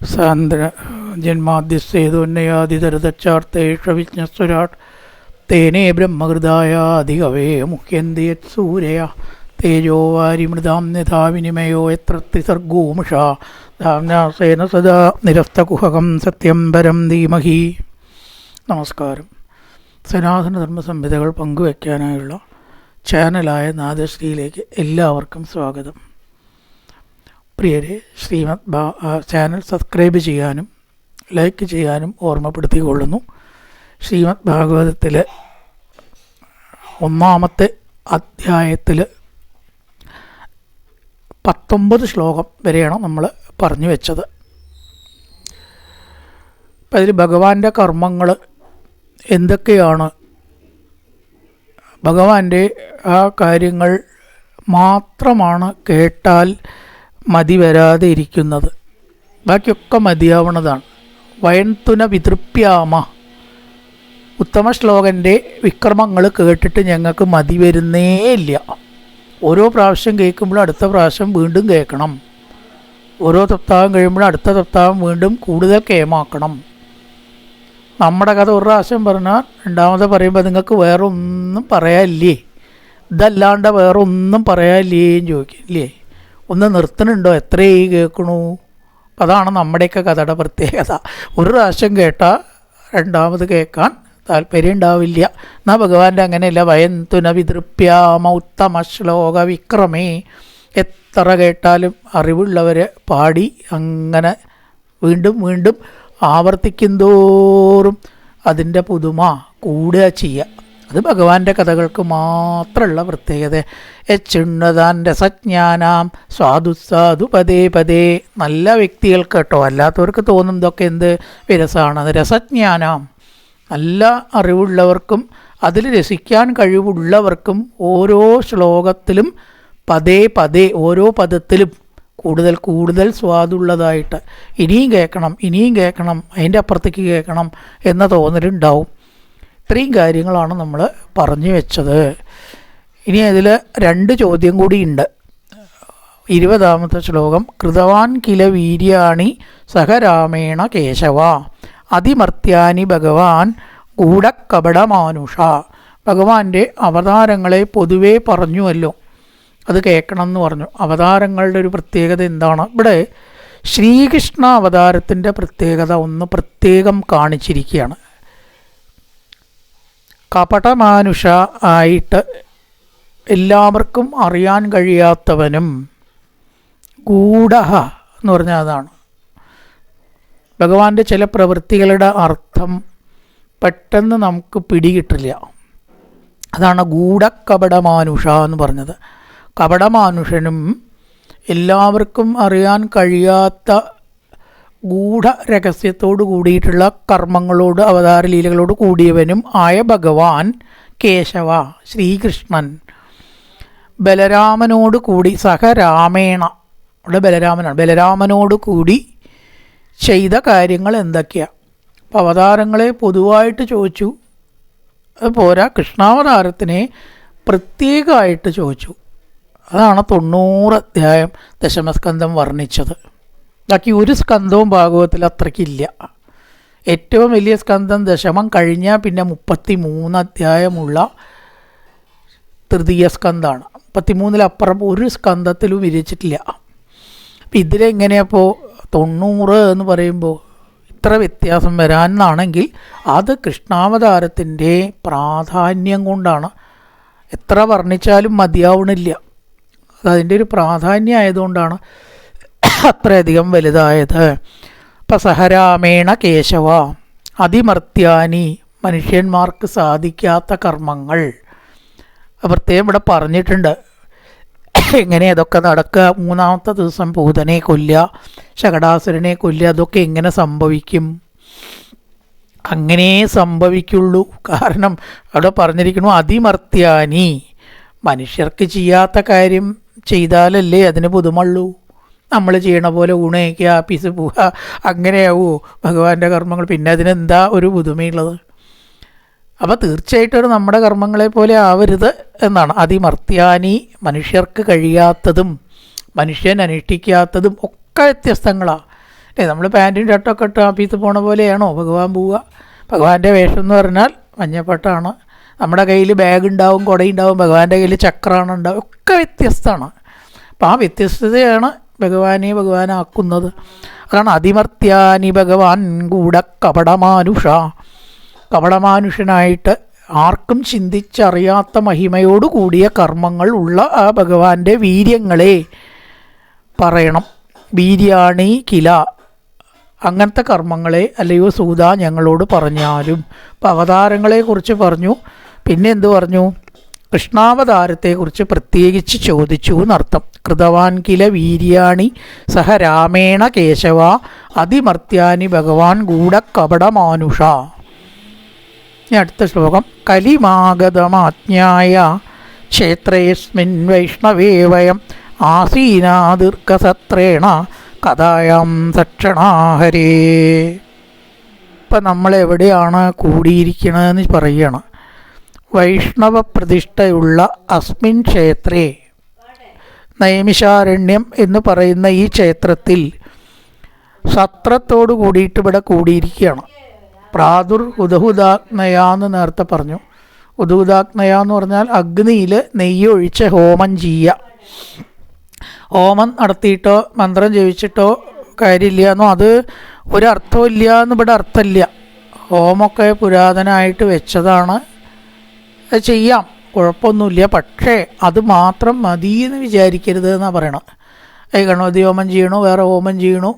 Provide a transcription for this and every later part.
സാന്ദ്ര ജന്മാദ്യസേതുന്നയാതിതരതച്ചാർത്തേഷവിജ്ഞസ്വരാട് തേനേ ബ്രഹ്മഹൃദായ അധികവേ മുഹ്യന്തി യത് സൂരയ തേജോ വാരിമൃതാം യഥാ വിനിമയോ യത്ര ത്രിസർഗോ മുഷാ ധാമ്നാസേന സദാ നിരസ്തകുഹകം സത്യം പരം ധീമഹി. നമസ്കാരം. സനാതനധർമ്മ സംഹിതകൾ പങ്കുവയ്ക്കാനായുള്ള ചാനലായ നാദശ്രീയിലേക്ക് എല്ലാവർക്കും സ്വാഗതം. പ്രിയരെ, ചാനൽ സബ്സ്ക്രൈബ് ചെയ്യാനും ലൈക്ക് ചെയ്യാനും ഓർമ്മപ്പെടുത്തിക്കൊള്ളുന്നു. ശ്രീമദ് ഭാഗവതത്തിലെ 1-ാമത്തെ അധ്യായത്തിൽ 19 ശ്ലോകം വരെയാണ് നമ്മൾ പറഞ്ഞു വെച്ചത്. അപ്പം അതിൽ ഭഗവാന്റെ കർമ്മങ്ങൾ എന്തൊക്കെയാണ്, ഭഗവാന്റെ ആ കാര്യങ്ങൾ മാത്രമാണ് കേട്ടാൽ മതി വരാതെ ഇരിക്കുന്നത്. ബാക്കിയൊക്കെ മതിയാവുന്നതാണ്. വയൻതുന വിതൃപ്യാമ, ഉത്തമ ശ്ലോകൻ്റെ വിക്രമങ്ങൾ കേട്ടിട്ട് ഞങ്ങൾക്ക് മതി വരുന്നേ ഇല്ല. ഓരോ പ്രാവശ്യം കേൾക്കുമ്പോഴും അടുത്ത പ്രാവശ്യം വീണ്ടും കേൾക്കണം. ഓരോ സപ്താഹം കഴിയുമ്പോഴും അടുത്ത സപ്താഹം വീണ്ടും കൂടുതൽ കേമാക്കണം. നമ്മുടെ കഥ ഒരു പ്രാവശ്യം പറഞ്ഞാൽ രണ്ടാമത് പറയുമ്പോൾ നിങ്ങൾക്ക് വേറെ ഒന്നും പറയാനില്ലേ, ഇതല്ലാണ്ട് വേറെ ഒന്നും പറയാനില്ലേന്ന് ചോദിക്കില്ലേ. ഒന്ന് നിർത്തണുണ്ടോ, എത്രയായി കേൾക്കണു? അതാണ് നമ്മുടെയൊക്കെ കഥയുടെ പ്രത്യേകത. ഒരു പ്രാവശ്യം കേട്ടാൽ രണ്ടാമത് കേൾക്കാൻ താല്പര്യം ഉണ്ടാവില്ല. എന്നാൽ ഭഗവാന്റെ അങ്ങനെയല്ല. വയന്തുന വിതൃപ്യാമ ഉത്തമ ശ്ലോക വിക്രമേ. എത്ര കേട്ടാലും അറിവുള്ളവരെ പാടി അങ്ങനെ വീണ്ടും വീണ്ടും ആവർത്തിക്കും തോറും അതിൻ്റെ പുതുമ കൂടുക ചെയ്യുക. അത് ഭഗവാന്റെ കഥകൾക്ക് മാത്രമുള്ള പ്രത്യേകത. എച്ചുണ്ണതാൻ രസജ്ഞാനാം സ്വാദു സാധു പദേ പദേ. നല്ല വ്യക്തികൾക്ക് കേട്ടോ, അല്ലാത്തവർക്ക് തോന്നും ഇതൊക്കെ എന്ത് വിരസമാണ്. അത് രസജ്ഞാനാം, നല്ല അറിവുള്ളവർക്കും അതിൽ രസിക്കാൻ കഴിവുള്ളവർക്കും ഓരോ ശ്ലോകത്തിലും പദേ പദേ, ഓരോ പദത്തിലും കൂടുതൽ കൂടുതൽ സ്വാദുള്ളതായിട്ട് ഇനിയും കേൾക്കണം, ഇനിയും കേൾക്കണം, അതിൻ്റെ അപ്പുറത്തേക്ക് കേൾക്കണം എന്ന തോന്നലുണ്ടാവും. ഇത്രയും കാര്യങ്ങളാണ് നമ്മൾ പറഞ്ഞു വെച്ചത്. ഇനി അതിൽ 2 ചോദ്യം കൂടിയുണ്ട്. 20-ാമത്തെ ശ്ലോകം. കൃതവാൻ കില വീര്യാണി സഹരാമേണ കേശവ അതിമർത്യാനി ഭഗവാൻ ഗൂഢകപടമാനുഷ. ഭഗവാന്റെ അവതാരങ്ങളെ പൊതുവേ പറഞ്ഞുവല്ലോ, അത് കേൾക്കണം എന്ന് പറഞ്ഞു. അവതാരങ്ങളുടെ ഒരു പ്രത്യേകത എന്താണ്? ഇവിടെ ശ്രീകൃഷ്ണ അവതാരത്തിൻ്റെ പ്രത്യേകത ഒന്ന് പ്രത്യേകം കാണിച്ചിരിക്കുകയാണ്. കപടമാനുഷ ആയിട്ട് എല്ലാവർക്കും അറിയാൻ കഴിയാത്തവനും, ഗൂഢഹ എന്ന് പറഞ്ഞാൽ അതാണ്. ഭഗവാന്റെ ചില പ്രവൃത്തികളുടെ അർത്ഥം പെട്ടെന്ന് നമുക്ക് പിടികിട്ടില്ല. അതാണ് ഗൂഢകപടമാനുഷ എന്ന് പറഞ്ഞത്. കപടമാനുഷനും എല്ലാവർക്കും അറിയാൻ കഴിയാത്ത ഗൂഢരഹസ്യത്തോട് കൂടിയിട്ടുള്ള കർമ്മങ്ങളോട് അവതാരലീലകളോട് കൂടിയവനും ആയ ഭഗവാൻ കേശവ ശ്രീകൃഷ്ണൻ ബലരാമനോട് കൂടി സഹരാമേണ, അവിടെ ബലരാമനാണ്, ബലരാമനോട് കൂടി ചെയ്ത കാര്യങ്ങൾ എന്തൊക്കെയാണ്? അപ്പോൾ അവതാരങ്ങളെ പൊതുവായിട്ട് ചോദിച്ചു, അത് പോരാ, കൃഷ്ണാവതാരത്തിനെ പ്രത്യേകമായിട്ട് ചോദിച്ചു. അതാണ് 90 അധ്യായം ദശമസ്കന്ധം വർണ്ണിച്ചത്. ബാക്കി ഒരു സ്കന്ധവും ഭാഗവതത്തിൽ അത്രയ്ക്കില്ല. ഏറ്റവും വലിയ സ്കന്ധം ദശമം കഴിഞ്ഞാൽ പിന്നെ 33 അധ്യായമുള്ള തൃതീയ സ്കന്ധമാണ്. 33-ലപ്പുറം ഒരു സ്കന്ധത്തിലും വിരിച്ചിട്ടില്ല. അപ്പം ഇതിലെങ്ങനെയപ്പോൾ 90 എന്ന് പറയുമ്പോൾ ഇത്ര വ്യത്യാസം വരാനാണെങ്കിൽ അത് കൃഷ്ണാവതാരത്തിൻ്റെ പ്രാധാന്യം കൊണ്ടാണ്. എത്ര വർണ്ണിച്ചാലും മതിയാവണില്ല. അതതിൻ്റെ ഒരു പ്രാധാന്യം ആയതുകൊണ്ടാണ് അത്രയധികം വലുതായത്. ഇപ്പം സഹരാമേണ കേശവ അതിമർത്യാനി, മനുഷ്യന്മാർക്ക് സാധിക്കാത്ത കർമ്മങ്ങൾ പ്രത്യേകം ഇവിടെ പറഞ്ഞിട്ടുണ്ട്. എങ്ങനെ അതൊക്കെ നടക്കുക? 3-ാമത്തെ ദിവസം പൂതനെ കൊല്ലുക, ശകടാസുരനെ കൊല്ലുക, അതൊക്കെ എങ്ങനെ സംഭവിക്കും? അങ്ങനെ സംഭവിക്കുള്ളൂ. കാരണം അവിടെ പറഞ്ഞിരിക്കുന്നു അതിമർത്യാനി, മനുഷ്യർക്ക് ചെയ്യാത്ത കാര്യം ചെയ്താലല്ലേ അതിന് പുതുമള്ളൂ. നമ്മൾ ചെയ്യണ പോലെ ഊണയ്ക്കുക, ആപ്പീസ് പോവുക, അങ്ങനെയാവൂ ഭഗവാന്റെ കർമ്മങ്ങൾ. പിന്നെ അതിനെന്താ ഒരു പുതുമയുള്ളത്? അപ്പോൾ തീർച്ചയായിട്ടും നമ്മുടെ കർമ്മങ്ങളെ പോലെ ആവരുത് എന്നാണ്. അതിമർത്യാനി, മനുഷ്യർക്ക് കഴിയാത്തതും മനുഷ്യൻ അനുഷ്ഠിക്കാത്തതും ഒക്കെ വ്യത്യസ്തങ്ങളാണ്. നമ്മൾ പാൻറ്റും ഷർട്ടൊക്കെ ഇട്ട് ആഫീസിൽ പോണ പോലെയാണോ ഭഗവാൻ പോവുക? ഭഗവാന്റെ വേഷം എന്ന് പറഞ്ഞാൽ മഞ്ഞപ്പട്ടാണ്. നമ്മുടെ കയ്യിൽ ബാഗ് ഉണ്ടാവും, കുടയുണ്ടാവും, ഭഗവാന്റെ കയ്യിൽ ചക്രമാണ് ഉണ്ടാവും, ഒക്കെ വ്യത്യസ്തമാണ്. അപ്പോൾ ആ വ്യത്യസ്തതയാണ് ഭഗവാനാക്കുന്നത്. അതാണ് അതിമർത്യാനി ഭഗവാൻ കൂടെ കപടമാനുഷനായിട്ട് ആർക്കും ചിന്തിച്ചറിയാത്ത മഹിമയോട് കൂടിയ കർമ്മങ്ങൾ ഉള്ള ആ ഭഗവാന്റെ വീര്യങ്ങളെ പറയണം. വീര്യാണി കില, അങ്ങനത്തെ കർമ്മങ്ങളെ അല്ലയോ സൂത ഞങ്ങളോട് പറഞ്ഞാലും. അപ്പോൾ അവതാരങ്ങളെക്കുറിച്ച് പറഞ്ഞു. പിന്നെ എന്തു പറഞ്ഞു? കൃഷ്ണാവതാരത്തെക്കുറിച്ച് പ്രത്യേകിച്ച് ചോദിച്ചു എന്നർത്ഥം. കൃതവാൻ കില വീര്യാണി സഹ രാമേണ കേശവ അതിമർത്യാനി ഭഗവാൻ ഗൂഢകപടമാനുഷ. ഇനി അടുത്ത ശ്ലോകം. കലിമാഗതമാജ്ഞായ ക്ഷേത്രേസ്മിൻ വൈഷ്ണവേ വയം ആസീനാദീർഘസത്രേണ കഥായാം സക്ഷണാഹരേ. ഇപ്പം നമ്മളെവിടെയാണ് കൂടിയിരിക്കണമെന്ന് പറയുകയാണ്. വൈഷ്ണവ പ്രതിഷ്ഠയുള്ള അസ്മിൻ ക്ഷേത്രേ, നൈമിഷാരണ്യം എന്ന് പറയുന്ന ഈ ക്ഷേത്രത്തിൽ സത്രത്തോട് കൂടിയിട്ട് ഇവിടെ കൂടിയിരിക്കുകയാണ്. ഉദഹുദാഗ്നയാന്ന് നേരത്തെ പറഞ്ഞു. ഉദഹുദാഗ്നയ എന്ന് പറഞ്ഞാൽ അഗ്നിയിൽ നെയ്യ് ഒഴിച്ച് ഹോമം ചെയ്യുക. ഹോമം നടത്തിയിട്ടോ മന്ത്രം ജപിച്ചിട്ടോ കാര്യമില്ല എന്നോ, അത് ഒരർത്ഥവും ഇല്ല എന്ന് ഇവിടെ അർത്ഥമില്ല. ഹോമമൊക്കെ പുരാതനമായിട്ട് വെച്ചതാണ്, അത് ചെയ്യാം, കുഴപ്പമൊന്നുമില്ല. പക്ഷേ അത് മാത്രം മതി എന്ന് വിചാരിക്കരുത് എന്നാണ് പറയണം. ഗണപതി ഹോമം ചെയ്യണു, വേറെ ഹോമം ചെയ്യണു,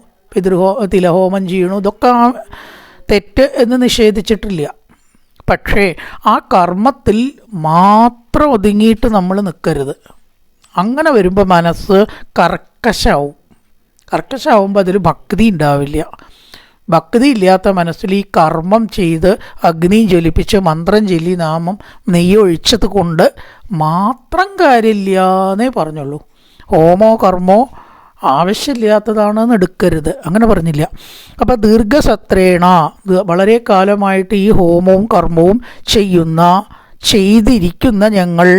തിലഹോമം ചെയ്യണു, ഇതൊക്കെ തെറ്റ് എന്ന് നിഷേധിച്ചിട്ടില്ല. പക്ഷേ ആ കർമ്മത്തിൽ മാത്രം ഒതുങ്ങിയിട്ട് നമ്മൾ നിൽക്കരുത്. അങ്ങനെ വരുമ്പോൾ മനസ്സ് കർക്കശാവുമ്പോൾ അതിൽ ഭക്തി ഉണ്ടാവില്ല. ഭക്തി ഇല്ലാത്ത മനസ്സിൽ ഈ കർമ്മം ചെയ്ത് അഗ്നി ജ്വലിപ്പിച്ച് മന്ത്രം ചൊല്ലി നാമം നെയ്യൊഴിച്ചത് കൊണ്ട് മാത്രം കാര്യമില്ല എന്നേ പറഞ്ഞുള്ളൂ. ഹോമോ കർമ്മോ ആവശ്യമില്ലാത്തതാണെന്ന് എടുക്കരുത്, അങ്ങനെ പറഞ്ഞില്ല. അപ്പോൾ ദീർഘസത്രേണ, വളരെ കാലമായിട്ട് ഈ ഹോമവും കർമ്മവും ചെയ്തിരിക്കുന്ന ഞങ്ങൾ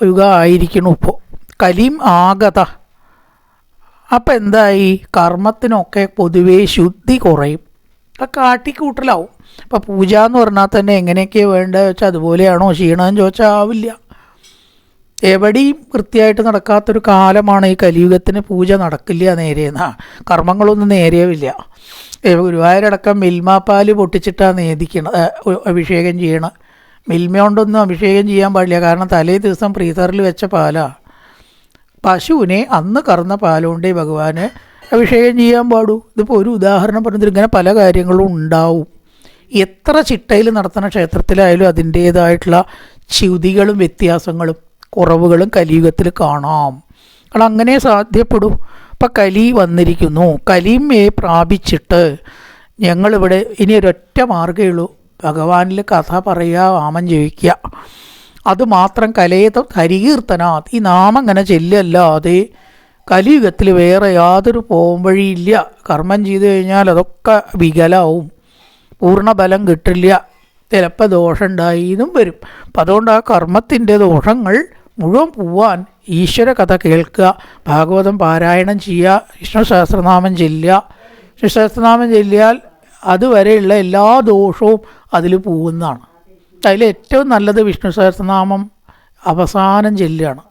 യുഗ ആയിരിക്കണം ഇപ്പോൾ. കലിം ആഗത. അപ്പം എന്തായി? കർമ്മത്തിനൊക്കെ പൊതുവേ ശുദ്ധി കുറയും, അപ്പം കാട്ടിക്കൂട്ടലാവും. അപ്പം പൂജ എന്ന് പറഞ്ഞാൽ തന്നെ എങ്ങനെയൊക്കെയാണ് വേണ്ടത് വെച്ചാൽ അതുപോലെയാണോ ചെയ്യണമെന്ന് ചോദിച്ചാൽ ആവില്ല. എവിടെയും കൃത്യമായിട്ട് നടക്കാത്തൊരു കാലമാണ് ഈ കലിയുഗത്തിന്. പൂജ നടക്കില്ല നേരെയെന്നാ, കർമ്മങ്ങളൊന്നും നേരെയുമില്ല. ഗുരുവായൂരടക്കം മിൽമാപ്പാൽ പൊട്ടിച്ചിട്ടാണ് അഭിഷേകം ചെയ്യണം. മിൽമ കൊണ്ടൊന്നും അഭിഷേകം ചെയ്യാൻ പാടില്ല, കാരണം തലേ ദിവസം ഫ്രീസറിൽ വെച്ച പാലാണ്. പശുവിനെ അന്ന് കറന്ന പാലുകൊണ്ടേ ഭഗവാന് അഭിഷേകം ചെയ്യാൻ പാടൂ. ഇതിപ്പോൾ ഒരു ഉദാഹരണം പറഞ്ഞിട്ട് ഇങ്ങനെ പല കാര്യങ്ങളും ഉണ്ടാവും. എത്ര ചിട്ടയിൽ നടത്തുന്ന ക്ഷേത്രത്തിലായാലും അതിൻ്റേതായിട്ടുള്ള ച്യുതികളും വ്യത്യാസങ്ങളും കുറവുകളും കലിയുഗത്തിൽ കാണാം. കാരണം അങ്ങനെ സാധ്യപ്പെടും. ഇപ്പം കലി വന്നിരിക്കുന്നു. കലിമയെ പ്രാപിച്ചിട്ട് ഞങ്ങളിവിടെ ഇനി ഒരൊറ്റ മാർഗ്ഗമേ ഉള്ളൂ, ഭഗവാനിൽ കഥ പറയുക, നാമം ജപിക്കുക. അതുമാത്രം ഹരികീർത്തനാത്, ഈ നാമം ഇങ്ങനെ ചെല്ലല്ലാതെ കലിയുഗത്തിൽ വേറെ യാതൊരു പോംവഴിയില്ല. കർമ്മം ചെയ്തു കഴിഞ്ഞാൽ അതൊക്കെ വികലാവും, പൂർണ്ണബലം കിട്ടില്ല, ചിലപ്പോൾ ദോഷം ഉണ്ടായിന്നും വരും. അപ്പം അതുകൊണ്ട് ആ കർമ്മത്തിൻ്റെ ദോഷങ്ങൾ മുഴുവൻ പോവാൻ ഈശ്വര കഥ കേൾക്കുക, ഭാഗവതം പാരായണം ചെയ്യുക, വിഷ്ണു സഹസ്രനാമം ചെല്ലുക. വിഷ്ണു സഹസ്രനാമം ചെല്ലിയാൽ അതുവരെയുള്ള എല്ലാ ദോഷവും അതിൽ പോകുന്നതാണ്. അതിൽ ഏറ്റവും നല്ലത് വിഷ്ണു സഹസ്രനാമം അവസാനം ചെല്ലുകയാണ്,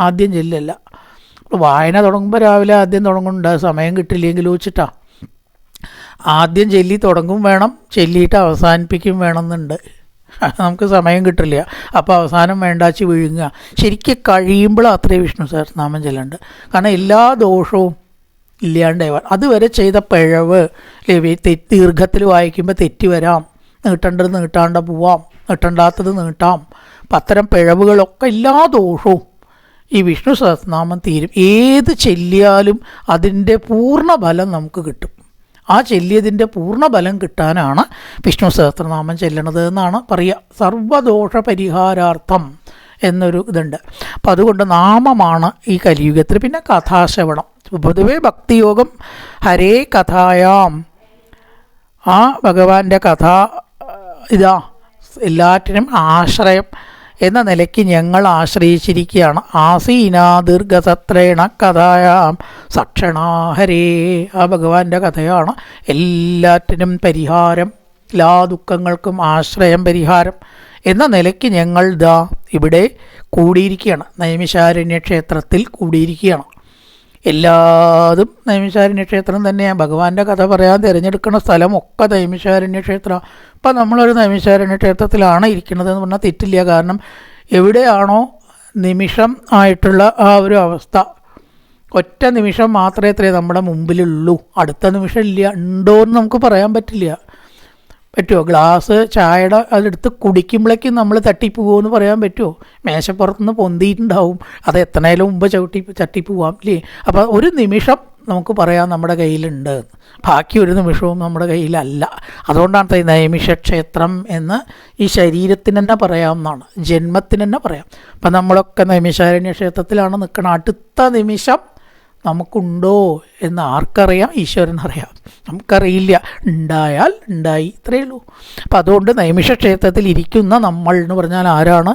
ആദ്യം ചെല്ലല്ല. വായന തുടങ്ങുമ്പോൾ രാവിലെ ആദ്യം തുടങ്ങുന്നുണ്ട്, സമയം കിട്ടില്ലെങ്കിൽ വെച്ചിട്ടാണ്. ആദ്യം ചെല്ലി തുടങ്ങും വേണം, ചെല്ലിയിട്ട് അവസാനിപ്പിക്കും വേണമെന്നുണ്ട്. നമുക്ക് സമയം കിട്ടില്ല, അപ്പോൾ അവസാനം വേണ്ടാച്ച് വിഴുങ്ങുക. ശരിക്കും കഴിയുമ്പോൾ അത്രയും വിഷ്ണു സഹസ്രനാമം ചെല്ലുന്നുണ്ട്. കാരണം എല്ലാ ദോഷവും ഇല്ലാണ്ടായി. അതുവരെ ചെയ്ത പിഴവ് ദീർഘത്തിൽ വായിക്കുമ്പോൾ തെറ്റി വരാം, നീട്ടേണ്ടത് നീട്ടാണ്ട് പോവാം, നീട്ടണ്ടാത്തത് നീട്ടാം. അപ്പം അത്തരം പിഴവുകളൊക്കെ എല്ലാ ദോഷവും ഈ വിഷ്ണു സഹസ്രനാമം തീരും. ഏത് ചെല്ലിയാലും അതിൻ്റെ പൂർണ്ണ ഫലം നമുക്ക് കിട്ടും. ആ ചെല്ലിയതിൻ്റെ പൂർണ്ണ ഫലം കിട്ടാനാണ് വിഷ്ണു സഹസ്രനാമം ചെല്ലണത് എന്നാണ് പറയുക. സർവദോഷ പരിഹാരാർത്ഥം എന്നൊരു ഇതുണ്ട്. അപ്പം അതുകൊണ്ട് നാമമാണ് ഈ കലിയുഗത്തിൽ. പിന്നെ കഥാശ്രവണം, പൊതുവെ ഭക്തിയോഗം ഹരേ കഥായാം, ആ ഭഗവാന്റെ കഥ ഇതാ എല്ലാറ്റിനും ആശ്രയം. എന്ന നിലയ്ക്ക് ഞങ്ങൾ ആശ്രയിച്ചിരിക്കുകയാണ്. ആസീന ദീർഘസത്രേണ കഥായാം സക്ഷണാഹരേ. ആ ഭഗവാന്റെ കഥയാണ് എല്ലാറ്റിനും പരിഹാരം, എല്ലാ ദുഃഖങ്ങൾക്കും ആശ്രയം, പരിഹാരം എന്ന നിലയ്ക്ക് ഞങ്ങൾ ഇവിടെ കൂടിയിരിക്കുകയാണ്. നൈമിഷാരണ്യ ക്ഷേത്രത്തിൽ കൂടിയിരിക്കുകയാണ്. എല്ലാതും നൈമിഷാരണ്യ ക്ഷേത്രം തന്നെയാണ്. ഭഗവാന്റെ കഥ പറയാൻ തിരഞ്ഞെടുക്കുന്ന സ്ഥലമൊക്കെ നൈമിഷാരണ്യ ക്ഷേത്രമാണ്. ഇപ്പം നമ്മളൊരു നൈമിഷാരണ്യ ക്ഷേത്രത്തിലാണ് ഇരിക്കുന്നതെന്ന് പറഞ്ഞാൽ തെറ്റില്ല. കാരണം എവിടെയാണോ നിമിഷം ആയിട്ടുള്ള ആ ഒരു അവസ്ഥ, ഒറ്റ നിമിഷം മാത്രമേ നമ്മുടെ മുമ്പിലുള്ളൂ, അടുത്ത നിമിഷം ഇല്ല, ഉണ്ടോ എന്ന് നമുക്ക് പറയാൻ പറ്റില്ല. പറ്റുമോ? ഗ്ലാസ് ചായയുടെ അതെടുത്ത് കുടിക്കുമ്പോഴേക്കും നമ്മൾ തട്ടിപ്പോകുമെന്ന് പറയാൻ പറ്റുമോ? മേശപ്പുറത്തുനിന്ന് പൊന്തിയിട്ടുണ്ടാവും, അത് എത്തണേലും മുമ്പ് ചട്ടിപ്പോവാം അല്ലേ? അപ്പോൾ ഒരു നിമിഷം നമുക്ക് പറയാം നമ്മുടെ കയ്യിലുണ്ട്, ബാക്കി ഒരു നിമിഷവും നമ്മുടെ കയ്യിലല്ല. അതുകൊണ്ടാണ് നൈമിഷ ക്ഷേത്രം എന്ന് ഈ ശരീരത്തിന് തന്നെ പറയാമെന്നാണ്, ജന്മത്തിന് തന്നെ പറയാം. അപ്പം നമ്മളൊക്കെ നൈമിഷാരണ്യ ക്ഷേത്രത്തിലാണ് നിൽക്കണം. അടുത്ത നിമിഷം നമുക്കുണ്ടോ എന്ന് ആർക്കറിയാം? ഈശ്വരനറിയാം. നമുക്കറിയില്ല. ഉണ്ടായാൽ ഉണ്ടായി, ഇത്രയേ ഉള്ളൂ. അപ്പം അതുകൊണ്ട് നൈമിഷ ക്ഷേത്രത്തിൽ ഇരിക്കുന്ന നമ്മൾ എന്ന് പറഞ്ഞാൽ ആരാണ്?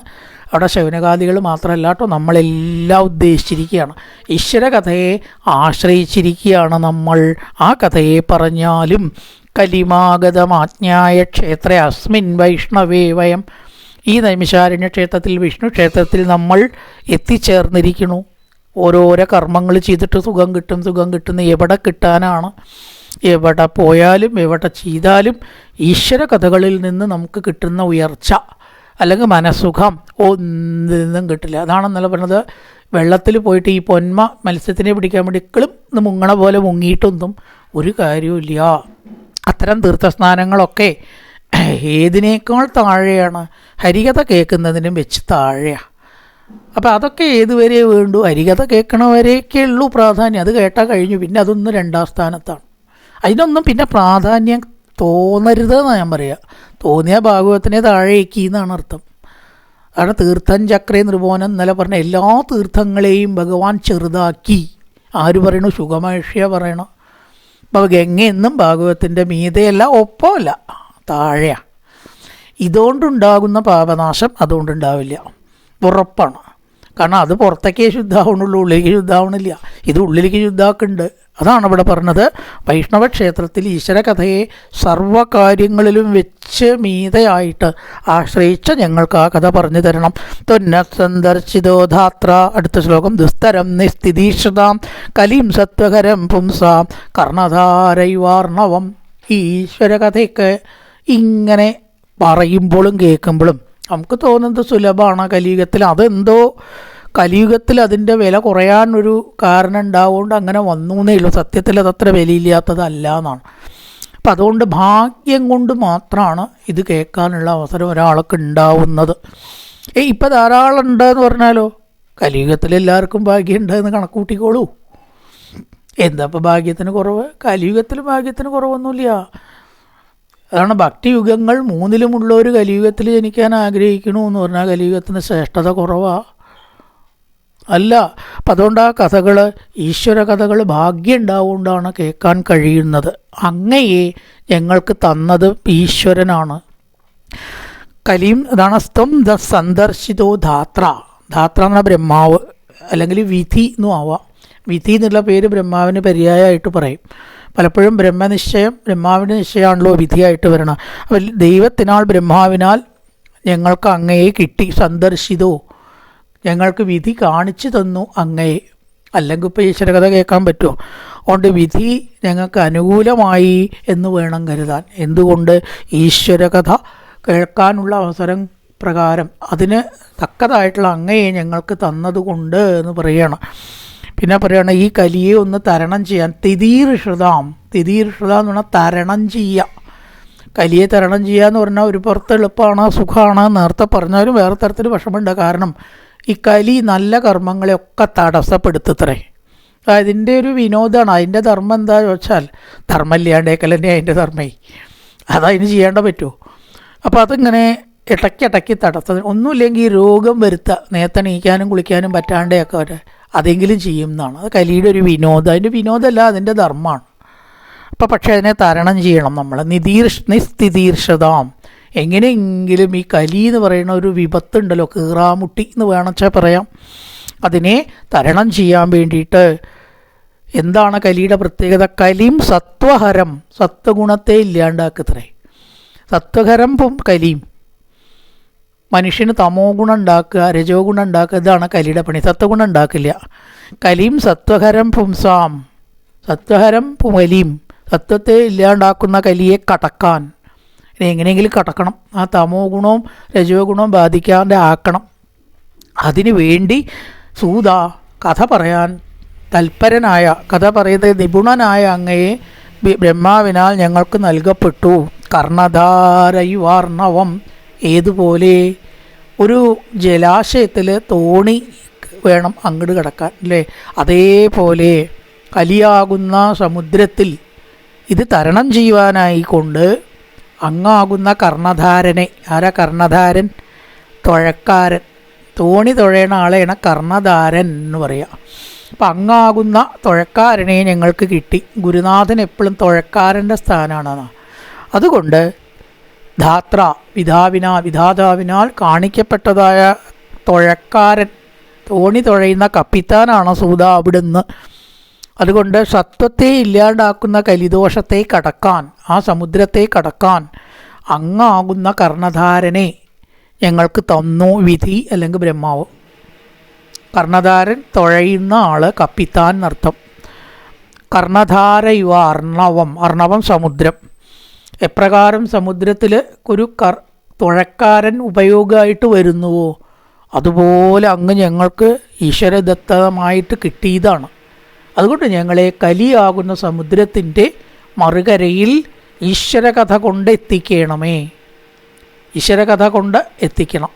അവിടെ ശൗനകാദികൾ മാത്രമല്ല കേട്ടോ, നമ്മളെല്ലാം ഉദ്ദേശിച്ചിരിക്കുകയാണ്. ഈശ്വര കഥയെ ആശ്രയിച്ചിരിക്കുകയാണ് നമ്മൾ. ആ കഥയെ പറഞ്ഞാലും കലിമാഗതമാജ്ഞായ ക്ഷേത്രേ അസ്മിൻ വൈഷ്ണവേ വയം. ഈ നൈമിഷാരണ്യ ക്ഷേത്രത്തിൽ, വിഷ്ണു ക്ഷേത്രത്തിൽ നമ്മൾ എത്തിച്ചേർന്നിരിക്കുന്നു. ഓരോരോ കർമ്മങ്ങൾ ചെയ്തിട്ട് സുഖം കിട്ടുന്ന എവിടെ കിട്ടാനാണ്? എവിടെ പോയാലും എവിടെ ചെയ്താലും ഈശ്വര കഥകളിൽ നിന്ന് നമുക്ക് കിട്ടുന്ന ഉയർച്ച അല്ലെങ്കിൽ മനസ്സുഖം ഒന്നും കിട്ടില്ല. അതാണ് ഇന്നലെ പറഞ്ഞത്, വെള്ളത്തിൽ പോയിട്ട് ഈ പൊന്മ മത്സ്യത്തിനെ പിടിക്കാൻ വേണ്ടി ഇന്ന് മുങ്ങണ പോലെ മുങ്ങിയിട്ടൊന്നും ഒരു കാര്യമില്ല. അത്തരം തീർത്ഥസ്നാനങ്ങളൊക്കെ ഏതിനേക്കാൾ താഴെയാണ്? ഹരികഥ കേൾക്കുന്നതിനും വെച്ച് താഴെയാണ്. അപ്പോൾ അതൊക്കെ ഏതുവരെ വേണ്ടു? ഹരികഥ കേൾക്കണവരെയൊക്കെ ഉള്ളൂ പ്രാധാന്യം. അത് കേട്ടാൽ കഴിഞ്ഞു, പിന്നെ അതൊന്നും രണ്ടാം സ്ഥാനത്താണ്. അതിനൊന്നും പിന്നെ പ്രാധാന്യം തോന്നരുതെന്നാണ് ഞാൻ പറയുക. തോന്നിയ ഭാഗവത്തിനെ താഴേക്ക് എന്നാണ് അർത്ഥം. കാരണം തീർത്ഥം ചക്രേ നിർബോധനം ഇന്നലെ പറഞ്ഞ എല്ലാ തീർത്ഥങ്ങളെയും ഭഗവാൻ ചെറുതാക്കി. ആര് പറയണു? സുഖമഹർഷിയ പറയണം. അപ്പോൾ ഗംഗയെന്നും ഭാഗവത്തിൻ്റെ മീതയല്ല, ഒപ്പമല്ല, താഴെയാണ്. ഇതുകൊണ്ടുണ്ടാകുന്ന പാപനാശം അതുകൊണ്ടുണ്ടാവില്ല, ഉറപ്പാണ്. കാരണം അത് പുറത്തേക്കേ ശുദ്ധാവണുള്ളൂ, ഉള്ളിലേക്ക് ശുദ്ധാവണില്ല. ഇത് ഉള്ളിലേക്ക് ശുദ്ധാക്കുന്നുണ്ട്. അതാണ് ഇവിടെ പറഞ്ഞത്. വൈഷ്ണവ ക്ഷേത്രത്തിൽ ഈശ്വര കഥയെ സർവ്വകാര്യങ്ങളിലും വെച്ച് മീതയായിട്ട് ആശ്രയിച്ച ഞങ്ങൾക്ക് ആ കഥ പറഞ്ഞു തരണം. ത്വന്ന സന്ദർശിതോ ധാത്ര. അടുത്ത ശ്ലോകം. ദുസ്തരം നിസ്ഥിതീക്ഷതാം കലിം സത്വകരം പുംസാം കർണധാരൈവാർണവം. ഈ ഈശ്വര കഥയൊക്കെ ഇങ്ങനെ പറയുമ്പോഴും കേൾക്കുമ്പോഴും നമുക്ക് തോന്നുന്നത് സുലഭമാണ് കലിയുഗത്തിൽ. അതെന്തോ കലിയുഗത്തിൽ അതിൻ്റെ വില കുറയാനൊരു കാരണം ഉണ്ടാവുകൊണ്ട് അങ്ങനെ വന്നു എന്നേ ഉള്ളൂ. സത്യത്തിൽ അതത്ര വിലയില്ലാത്തതല്ല എന്നാണ്. അപ്പം അതുകൊണ്ട് ഭാഗ്യം കൊണ്ട് മാത്രമാണ് ഇത് കേൾക്കാനുള്ള അവസരം ഒരാൾക്ക് ഉണ്ടാവുന്നത്. ഇപ്പം ധാരാളം ഉണ്ടെന്ന് പറഞ്ഞാലോ, കലിയുഗത്തിൽ എല്ലാവർക്കും ഭാഗ്യമുണ്ട് എന്ന് കണക്കൂട്ടിക്കോളൂ. എന്താ ഇപ്പോൾ ഭാഗ്യത്തിന് കുറവ്? കലിയുഗത്തിൽ ഭാഗ്യത്തിന് കുറവൊന്നുമില്ല. അതാണ് ഭക്തിയുഗങ്ങൾ മൂന്നിലുമുള്ള ഒരു കലിയുഗത്തിൽ ജനിക്കാൻ ആഗ്രഹിക്കണു എന്ന് പറഞ്ഞാൽ കലിയുഗത്തിന് ശ്രേഷ്ഠത കുറവാണ് അല്ല. അപ്പം അതുകൊണ്ട് ആ കഥകൾ, ഈശ്വര കഥകൾ ഭാഗ്യം ഉണ്ടാവുകൊണ്ടാണ് കേൾക്കാൻ കഴിയുന്നത്. അങ്ങയെ ഞങ്ങൾക്ക് തന്നത് ഈശ്വരനാണ്. കലിയും അതാണ് സ്തം ദ സന്ദർശിതോ ധാത്ര. ധാത്ര എന്ന ബ്രഹ്മാവ്, അല്ലെങ്കിൽ വിധി എന്നും ആവാം. വിധി എന്നുള്ള പേര് ബ്രഹ്മാവിന് പര്യായമായിട്ട് പറയും. പലപ്പോഴും ബ്രഹ്മനിശ്ചയം, ബ്രഹ്മാവിൻ്റെ നിശ്ചയമാണല്ലോ വിധിയായിട്ട് വരണം. അപ്പോൾ ദൈവത്തിനാൽ, ബ്രഹ്മാവിനാൽ ഞങ്ങൾക്ക് അങ്ങയെ കിട്ടി. സന്ദർശിതോ, ഞങ്ങൾക്ക് വിധി കാണിച്ചു തന്നു അങ്ങയെ. അല്ലെങ്കിൽ ഇപ്പോൾ ഈശ്വരകഥ കേൾക്കാൻ പറ്റുമോ? അതുകൊണ്ട് വിധി ഞങ്ങൾക്ക് അനുകൂലമായി എന്ന് വേണം കരുതാൻ. എന്തുകൊണ്ട്? ഈശ്വരകഥ കേൾക്കാനുള്ള അവസരം പ്രകാരം അതിന് തക്കതായിട്ടുള്ള അങ്ങയെ ഞങ്ങൾക്ക് തന്നതുകൊണ്ട് എന്ന് പറയുകയാണ്. പിന്നെ പറയുകയാണ് ഈ കലിയെ ഒന്ന് തരണം ചെയ്യാൻ. തിതീർഷതാം. തിതീർഷത എന്ന് പറഞ്ഞാൽ തരണം ചെയ്യുക. കലിയെ തരണം ചെയ്യുക എന്ന് പറഞ്ഞാൽ ഒരു പുറത്ത് എളുപ്പമാണ്, സുഖമാണ്. നേരത്തെ പറഞ്ഞാലും വേറെ തരത്തിൽ വിഷമമുണ്ട്. കാരണം ഈ കലി നല്ല കർമ്മങ്ങളെയൊക്കെ തടസ്സപ്പെടുത്തത്രേ. അതിൻ്റെ ഒരു വിനോദമാണ്. അതിൻ്റെ ധർമ്മം എന്താ ചോദിച്ചാൽ, ധർമ്മമില്ലാണ്ടേക്കൽ തന്നെ അതിൻ്റെ ധർമ്മേ. അതതിന് ചെയ്യേണ്ട പറ്റുമോ? അപ്പോൾ അതിങ്ങനെ ഇടയ്ക്കിടയ്ക്ക് തടസ്സം. ഒന്നുമില്ലെങ്കിൽ രോഗം വരുത്തുക, നേരത്തെണീക്കാനും കുളിക്കാനും പറ്റാണ്ടേയൊക്കെ വരെ അതെങ്കിലും ചെയ്യും എന്നാണ്. അത് കലിയുടെ ഒരു വിനോദം. അതിൻ്റെ വിനോദമല്ല, അതിൻ്റെ ധർമ്മമാണ്. അപ്പോൾ പക്ഷേ അതിനെ തരണം ചെയ്യണം നമ്മൾ. നിസ്തിതീർഷതാം എങ്ങനെയെങ്കിലും ഈ കലി എന്ന് പറയുന്ന ഒരു വിപത്തുണ്ടല്ലോ, കീറാമുട്ടി എന്ന് വേണമെച്ചാൽ പറയാം, അതിനെ തരണം ചെയ്യാൻ വേണ്ടിയിട്ട് എന്താണ് കലിയുടെ പ്രത്യേകത? കലിം സത്വഹരം, സത്വഗുണത്തെ ഇല്ലാണ്ടാക്കത്രേ. സത്വഹരം കലിയും മനുഷ്യന് തമോ ഗുണം ഉണ്ടാക്കുക, രജോ ഗുണം ഉണ്ടാക്കുക, ഇതാണ് കലിയുടെ പണി. സത്വഗുണം ഉണ്ടാക്കില്ല. കലിയും സത്വഹരം പുംസാം, സത്വഹരം കലിയും, സത്വത്തെ ഇല്ലാണ്ടാക്കുന്ന കലിയെ കടക്കാൻ എങ്ങനെയെങ്കിലും കടക്കണം. ആ തമോ ഗുണവും രജോ ഗുണവും ബാധിക്കാതെ ആക്കണം. അതിനു വേണ്ടി സൂത കഥ പറയാൻ തൽപരനായ, കഥ പറയുന്നത് നിപുണനായ അങ്ങയെ ബ്രഹ്മാവിനാൽ ഞങ്ങൾക്ക് നൽകപ്പെട്ടു. കർണധാരയുവാർണവം, ഏതുപോലെ ഒരു ജലാശയത്തിൽ തോണി വേണം അങ്ങോട്ട് കിടക്കാൻ അല്ലേ, അതേപോലെ കലിയാകുന്ന സമുദ്രത്തിൽ ഇത് തരണം ചെയ്യുവാനായിക്കൊണ്ട് അങ്ങാകുന്ന കർണധാരനെ, ആരാ കർണധാരൻ? തുഴക്കാരൻ, തോണി തുഴയണ ആളെയാണ് കർണധാരൻ എന്ന് പറയുക. അപ്പം അങ്ങാകുന്ന തുഴക്കാരനെ ഞങ്ങൾക്ക് കിട്ടി. ഗുരുനാഥൻ എപ്പോഴും തുഴക്കാരൻ്റെ സ്ഥാനമാണ്. അതുകൊണ്ട് ധാത്ര, വിധാതാവിനാൽ കാണിക്കപ്പെട്ടതായ തുഴക്കാരൻ, തോണി തുഴയുന്ന കപ്പിത്താനാണ് സൂത അവിടുന്ന്. അതുകൊണ്ട് സത്വത്തെ ഇല്ലാണ്ടാക്കുന്ന കലിദോഷത്തെ കടക്കാൻ, ആ സമുദ്രത്തെ കടക്കാൻ അങ്ങാകുന്ന കർണധാരനെ ഞങ്ങൾക്ക് തന്നു. വിധി അല്ലെങ്കിൽ ബ്രഹ്മാവ്. കർണധാരൻ തുഴയുന്ന ആൾ, കപ്പിത്താൻ എന്നർത്ഥം. കർണധാരയുവ അർണവം, അർണവം സമുദ്രം. എപ്രകാരം സമുദ്രത്തിൽ ഒരു തുഴക്കാരൻ ഉപയോഗമായിട്ട് വരുന്നുവോ അതുപോലെ അങ്ങ് ഞങ്ങൾക്ക് ഈശ്വരദത്തമായിട്ട് കിട്ടിയതാണ്. അതുകൊണ്ട് ഞങ്ങളെ കലിയാകുന്ന സമുദ്രത്തിൻ്റെ മറുകരയിൽ ഈശ്വരകഥ കൊണ്ട് എത്തിക്കണമേ. ഈശ്വരകഥ കൊണ്ട് എത്തിക്കണം.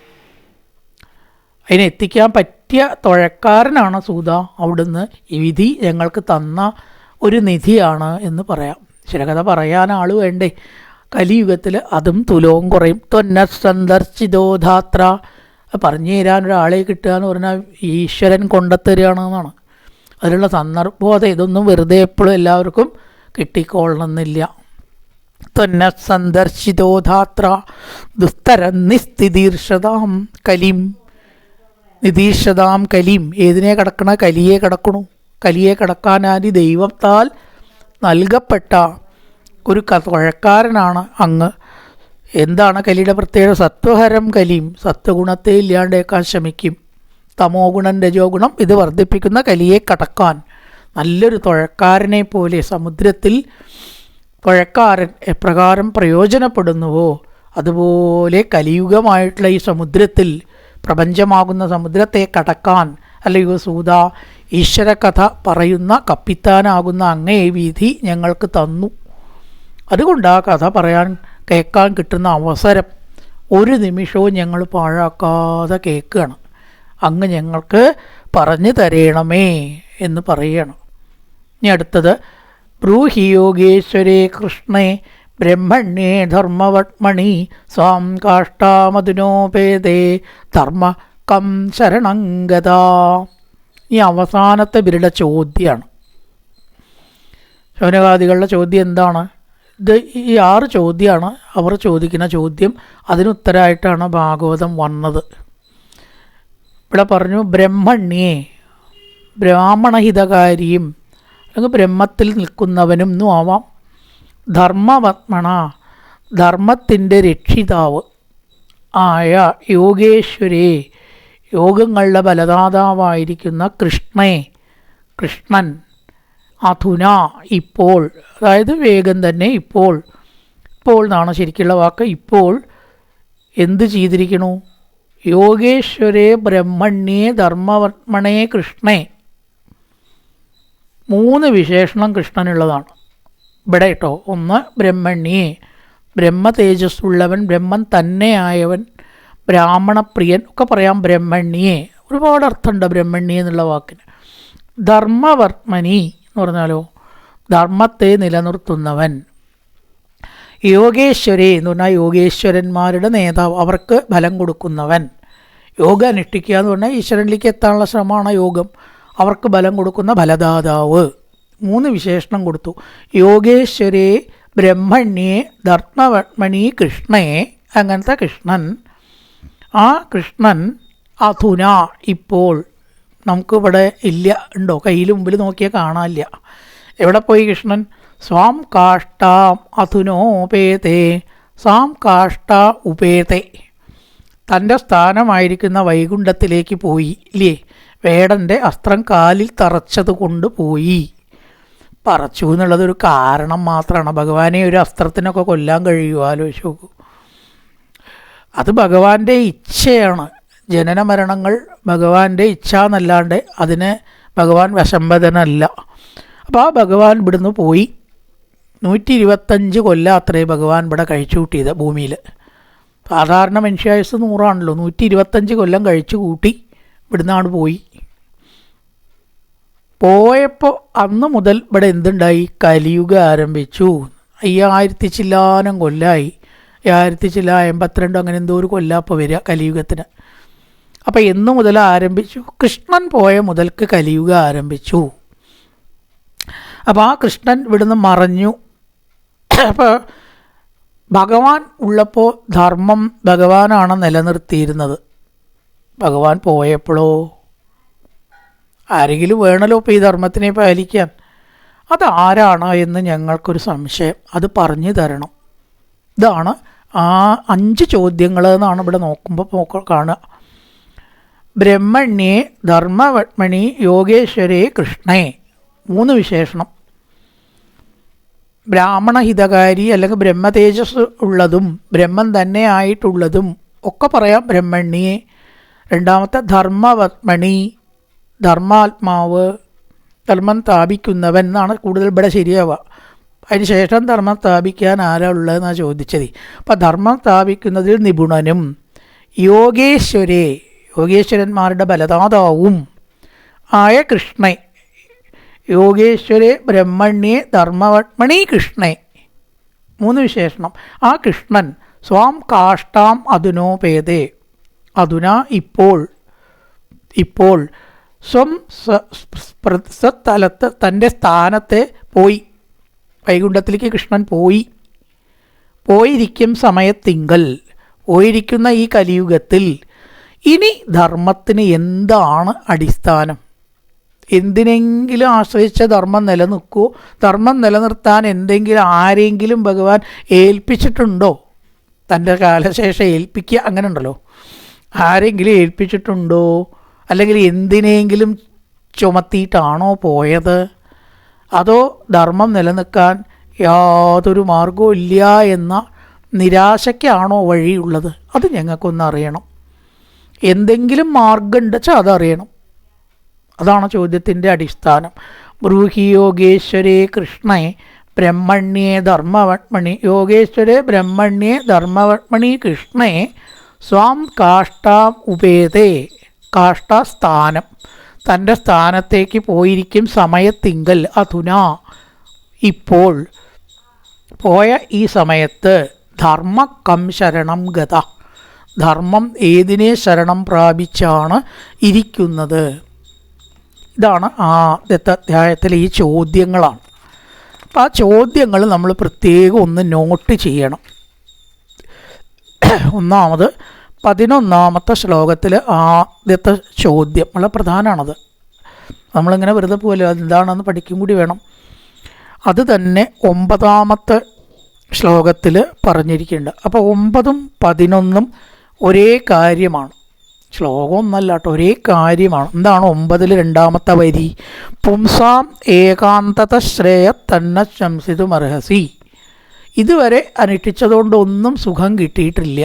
അതിനെത്തിക്കാൻ പറ്റിയ തുഴക്കാരനാണ് സൂത. അവിടുന്ന് ഈ വിധി ഞങ്ങൾക്ക് തന്ന ഒരു നിധിയാണ് എന്ന് പറയാം. ഈശ്വരകഥ പറയാൻ ആൾ വേണ്ടേ? കലിയുഗത്തിൽ അതും തുലവും കുറയും. ത്വന്ന സന്ദർശിതോധാത്ര, പറഞ്ഞു തരാൻ ഒരാളെ കിട്ടുക എന്ന് പറഞ്ഞാൽ ഈശ്വരൻ കൊണ്ടെത്തരികയാണെന്നാണ്. അതിനുള്ള സന്ദർഭം ഇതൊന്നും വെറുതെ എപ്പോഴും എല്ലാവർക്കും കിട്ടിക്കൊള്ളണമെന്നില്ല. ത്വന്ന സന്ദർശിതോധാത്ര ദുസ്തരം നിസ്ഥിതീർഷതാം കലിം, നിതീർഷതാം കലിം. ഏതിനെ കടക്കണ? കലിയെ കടക്കണു. കലിയെ കടക്കാനായി ദൈവത്താൽ നൽകപ്പെട്ട ഒരു തുഴക്കാരനാണ് അങ്ങ്. എന്താണ് കലിയുടെ പ്രത്യേകത? സത്വഹരം കലിയും, സത്വഗുണത്തെ ഇല്ലാണ്ടേക്കാൻ ശ്രമിക്കും. തമോ ഗുണം രജോ ഗുണം ഇത് വർദ്ധിപ്പിക്കുന്ന കലിയെ കടക്കാൻ നല്ലൊരു തുഴക്കാരനെ പോലെ സമുദ്രത്തിൽ തുഴക്കാരൻ എപ്രകാരം പ്രയോജനപ്പെടുന്നുവോ അതുപോലെ കലിയുഗമായിട്ടുള്ള ഈ സമുദ്രത്തിൽ, പ്രപഞ്ചമാകുന്ന സമുദ്രത്തെ കടക്കാൻ അല്ലയോ സൂത, ഈശ്വരകഥ പറയുന്ന കപ്പിത്താനാകുന്ന അങ്ങേ വിധി ഞങ്ങൾക്ക് തന്നു. അതുകൊണ്ട് ആ കഥ പറയാൻ കേൾക്കാൻ കിട്ടുന്ന അവസരം ഒരു നിമിഷവും ഞങ്ങൾ പാഴാക്കാതെ കേൾക്കുകയാണ്. അങ്ങ് ഞങ്ങൾക്ക് പറഞ്ഞു തരേണമേ എന്ന് പറയണം. ഇനി അടുത്തത് ബ്രൂഹി യോഗേശ്വരേ കൃഷ്ണേ ബ്രഹ്മണ്യേ ധർമ്മവട്മണി സ്വാം കാഷ്ടാമധുനോപേദേ ധർമ്മ കം ശരണംഗത. ഈ അവസാനത്തെ ഇവരുടെ ചോദ്യമാണ്. ശൗനകാദികളുടെ ചോദ്യം എന്താണ്? ഇത് ഈ 6 ചോദ്യമാണ് അവർ ചോദിക്കുന്ന ചോദ്യം. അതിനുത്തരമായിട്ടാണ് ഭാഗവതം വന്നത്. ഇവിടെ പറഞ്ഞു ബ്രഹ്മണ്യേ, ബ്രാഹ്മണഹിതകാരിയും അല്ലെങ്കിൽ ബ്രഹ്മത്തിൽ നിൽക്കുന്നവനും എന്നും ആവാം. ധർമ്മവത്മണ, ധർമ്മത്തിൻ്റെ രക്ഷിതാവ് ആയ യോഗേശ്വരേ, യോഗങ്ങളുടെ ബലദാതാവായിരിക്കുന്ന കൃഷ്ണേ, കൃഷ്ണൻ അധുന ഇപ്പോൾ, അതായത് വേഗം തന്നെ ഇപ്പോൾ, ഇപ്പോൾ എന്നാണ് ശരിക്കുള്ള വാക്ക്. ഇപ്പോൾ എന്ത് ചെയ്തിരിക്കണു? യോഗേശ്വരേ ബ്രഹ്മണ്യേ ധർമ്മവർമ്മണേ കൃഷ്ണേ. 3 വിശേഷണം കൃഷ്ണനുള്ളതാണ് ഇവിടെ കേട്ടോ. ഒന്ന് ബ്രഹ്മണ്യേ, ബ്രഹ്മ തേജസ്സുള്ളവൻ, ബ്രഹ്മൻ തന്നെയായവൻ, ബ്രാഹ്മണപ്രിയൻ ഒക്കെ പറയാം. ബ്രഹ്മണ്യേ ഒരുപാട് അർത്ഥമുണ്ട് ബ്രഹ്മണ്യേ എന്നുള്ള വാക്കിന്. ധർമ്മവർമ്മനി എന്ന് പറഞ്ഞാലോ ധർമ്മത്തെ നിലനിർത്തുന്നവൻ. യോഗേശ്വരേ എന്ന് പറഞ്ഞാൽ യോഗേശ്വരന്മാരുടെ നേതാവ്, അവർക്ക് ബലം കൊടുക്കുന്നവൻ. യോഗ അനുഷ്ഠിക്കുക എന്ന് പറഞ്ഞാൽ ഈശ്വരനിലേക്ക് എത്താനുള്ള ശ്രമമാണ് യോഗം. അവർക്ക് ബലം കൊടുക്കുന്ന ബലദാതാവ്. 3 വിശേഷണം കൊടുത്തു. യോഗേശ്വരേ ബ്രഹ്മണ്യേ ധർമ്മവർമ്മണി കൃഷ്ണേ അങ്ങനത്തെ കൃഷ്ണൻ, ആ കൃഷ്ണൻ അധുന ഇപ്പോൾ നമുക്കിവിടെ ഇല്ല. ഉണ്ടോ? കയ്യിൽ മുമ്പിൽ നോക്കിയാൽ കാണാനില്ല. എവിടെ പോയി കൃഷ്ണൻ? സ്വാം കാഷ്ടാം അധുനോപേതേ, സ്വാം കാഷ്ട ഉപേതേ, തൻ്റെ സ്ഥാനമായിരിക്കുന്ന വൈകുണ്ഠത്തിലേക്ക് പോയി ഇല്ലേ? വേടൻ്റെ അസ്ത്രം കാലിൽ തറച്ചത് കൊണ്ട് പോയി. പറച്ചു എന്നുള്ളതൊരു കാരണം മാത്രമാണ്. ഭഗവാനെ ഒരു അസ്ത്രത്തിനൊക്കെ കൊല്ലാൻ കഴിയുമോ? ആലോചിച്ച് നോക്കൂ. അത് ഭഗവാന്റെ ഇച്ഛയാണ്. ജനന മരണങ്ങൾ ഭഗവാന്റെ ഇച്ഛ എന്നല്ലാണ്ട് അതിന് ഭഗവാൻ വശംബദനല്ല. അപ്പോൾ ആ ഭഗവാൻ ഇവിടുന്ന് പോയി. 125 കൊല്ലം അത്രേ ഭഗവാൻ ഇവിടെ കഴിച്ചു കൂട്ടിയത് ഭൂമിയിൽ. സാധാരണ മനുഷ്യായുസ് 100 125 കൊല്ലം കഴിച്ചു കൂട്ടി ഇവിടുന്നാണ് പോയി. പോയപ്പോൾ അന്ന് മുതൽ ഇവിടെ എന്തുണ്ടായി? കലിയുഗം ആരംഭിച്ചു. 5000 ചില്ലാനം കൊല്ലമായി. 1082 അങ്ങനെ എന്തോ ഒരു കൊല്ലപ്പോൾ വരിക കലിയുഗത്തിന്. അപ്പം എന്ന് മുതൽ ആരംഭിച്ചു? കൃഷ്ണൻ പോയ മുതൽക്ക് കലിയുഗം ആരംഭിച്ചു. അപ്പോൾ ആ കൃഷ്ണൻ ഇവിടുന്ന് മറഞ്ഞു. അപ്പോൾ ഭഗവാൻ ഉള്ളപ്പോൾ ധർമ്മം ഭഗവാനാണ് നിലനിർത്തിയിരുന്നത്. ഭഗവാൻ പോയപ്പോഴോ ആരെങ്കിലും വേണമല്ലോ ഇപ്പോൾ ഈ ധർമ്മത്തിനെ പാലിക്കാൻ. അതാരാണ് എന്ന് ഞങ്ങൾക്കൊരു സംശയം. അത് പറഞ്ഞു തരണം. ഇതാണ് ആ 5 ചോദ്യങ്ങൾ എന്നാണ് ഇവിടെ നോക്കുമ്പോൾ കാണുക. ബ്രഹ്മണ്യേ ധർമ്മവത്മണി യോഗേശ്വരേ കൃഷ്ണേ, 3 വിശേഷണം. ബ്രാഹ്മണഹിതകാരി അല്ലെങ്കിൽ ബ്രഹ്മതേജസ് ഉള്ളതും ബ്രഹ്മൻ തന്നെ ആയിട്ടുള്ളതും ഒക്കെ പറയാം ബ്രഹ്മണ്യെ. രണ്ടാമത്തെ ധർമ്മവത്മണി, ധർമാത്മാവ്, ധർമ്മം സ്ഥാപിക്കുന്നവൻ എന്നാണ് കൂടുതൽ ഇവിടെ ശരിയാവുക. അതിന് ശേഷം ധർമ്മം സ്ഥാപിക്കാൻ ആരാ ഉള്ളതെന്നാണ് ചോദിച്ചത്. അപ്പം ധർമ്മം സ്ഥാപിക്കുന്നതിൽ നിപുണനും, യോഗേശ്വരേ, യോഗേശ്വരന്മാരുടെ ബലദാതാവും ആയ കൃഷ്ണേ, യോഗേശ്വരേ ബ്രഹ്മണ്യേ ധർമ്മവത്മണി കൃഷ്ണേ, 3 വിശേഷണം. ആ കൃഷ്ണൻ സ്വാം കാഷ്ടാം അധുനോപേതേ, അധുന ഇപ്പോൾ, ഇപ്പോൾ സ്വം സ്ഥലത്ത് തൻ്റെ സ്ഥാനത്തെ പോയി. വൈകുണ്ഠത്തിലേക്ക് കൃഷ്ണൻ പോയിരിക്കും സമയത്തിങ്കൽ, പോയിരിക്കുന്ന ഈ കലിയുഗത്തിൽ. ഇനി ധർമ്മത്തിന് എന്താണ് അടിസ്ഥാനം? എന്തിനെങ്കിലും ആശ്രയിച്ച ധർമ്മം നിലനിൽക്കുമോ? ധർമ്മം നിലനിർത്താൻ എന്തെങ്കിലും ആരെങ്കിലും ഭഗവാൻ ഏൽപ്പിച്ചിട്ടുണ്ടോ? തൻ്റെ കാലശേഷം ഏൽപ്പിക്കുക അങ്ങനെ ഉണ്ടല്ലോ. ആരെങ്കിലും ഏൽപ്പിച്ചിട്ടുണ്ടോ? അല്ലെങ്കിൽ എന്തിനെങ്കിലും ചുമത്തിയിട്ടാണോ പോയത്? അതോ ധർമ്മം നിലനിൽക്കാൻ യാതൊരു മാർഗവും ഇല്ല എന്ന നിരാശയ്ക്കാണോ വഴിയുള്ളത്? അത് ഞങ്ങൾക്കൊന്നറിയണം. എന്തെങ്കിലും മാർഗമുണ്ട് വെച്ചാൽ അതറിയണം. അതാണ് ചോദ്യത്തിൻ്റെ അടിസ്ഥാനം. ബ്രൂഹി യോഗേശ്വരേ കൃഷ്ണേ ബ്രഹ്മണ്യേ ധർമ്മവത്മണി, യോഗേശ്വരേ ബ്രഹ്മണ്യേ ധർമ്മവത്മണി കൃഷ്ണേ സ്വാം കാഷ്ടാം ഉപേതേ, കാഷ്ടാസ്ഥാനം, തൻ്റെ സ്ഥാനത്തേക്ക് പോയിരിക്കും സമയത്തിങ്കൽ, അധുന ഇപ്പോൾ, പോയ ഈ സമയത്ത്. ധർമ്മക്കം ശരണം ഗത, ധർമ്മം ഏതിനെ ശരണം പ്രാപിച്ചാണ് ഇരിക്കുന്നത്? ഇതാണ് ആദ്യത്തെ അധ്യായത്തിലെ ഈ ചോദ്യങ്ങളാണ്. അപ്പം ആ ചോദ്യങ്ങൾ നമ്മൾ പ്രത്യേകം ഒന്ന് നോട്ട് ചെയ്യണം. ഒന്നാമത് 11ാമത്തെ ശ്ലോകത്തിൽ ആദ്യത്തെ ചോദ്യം വളരെ പ്രധാനമാണത്. നമ്മളിങ്ങനെ വെറുതെ പോലും അതെന്താണെന്ന് പഠിക്കും കൂടി വേണം. അത് തന്നെ 9ാമത്തെ ശ്ലോകത്തിൽ പറഞ്ഞിരിക്കുന്നുണ്ട്. അപ്പോൾ 9ഉം 11ഉം ഒരേ കാര്യമാണ്. ശ്ലോകം ഒന്നല്ല കേട്ടോ, ഒരേ കാര്യമാണ്. എന്താണ് 9ൽ 2ാമത്തെ വരി? പുംസാം ഏകാന്തത ശ്രേയ തന്നെ ശംസിതുമർഹസി, ഇതുവരെ അനുഷ്ഠിച്ചതുകൊണ്ടൊന്നും സുഖം കിട്ടിയിട്ടില്ല.